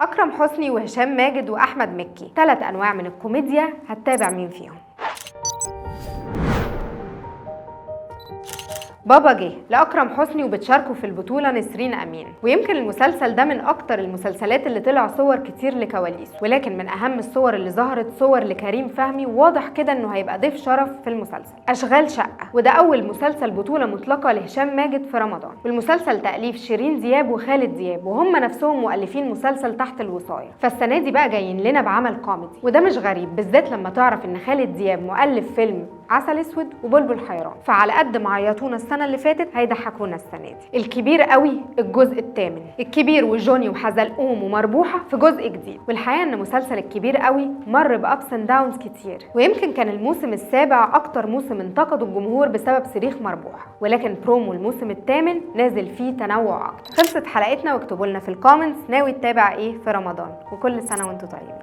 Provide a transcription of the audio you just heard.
أكرم حسني وهشام ماجد وأحمد مكي، 3 أنواع من الكوميديا، هتتابع مين فيهم؟ بابا جه لأكرم حسني وبتشاركوا في البطولة نسرين أمين، ويمكن المسلسل ده من أكتر المسلسلات اللي طلع صور كتير لكواليس، ولكن من أهم الصور اللي ظهرت صور لكريم فهمي، وواضح كده إنه هيبقى ضيف شرف في المسلسل. أشغال شقة، وده أول مسلسل بطولة مطلقة لهشام ماجد في رمضان، والمسلسل تأليف شيرين دياب وخالد دياب، وهم نفسهم مؤلفين مسلسل تحت الوصاية. فالسنة دي بقى جايين لنا بعمل كوميدي، وده مش غريب بالذات لما تعرف إن خالد دياب مؤلف فيلم عسل اسود وبلبل حيران، فعلى قد ما عيطونا السنه اللي فاتت هيضحكونا السنه دي. الكبير قوي الجزء الثامن، الكبير وجوني وحزلقوم ومربوحه في جزء جديد. والحقيقه ان مسلسل الكبير قوي مر بابس اند داونز كتير، ويمكن كان الموسم السابع اكتر موسم انتقده الجمهور بسبب صريخ مربوحه، ولكن برومو الموسم الثامن نازل فيه تنوع اكتر. خلصت حلقتنا، واكتبوا لنا في الكومنتس ناوي تتابع ايه في رمضان، وكل سنه وانتم طيبين.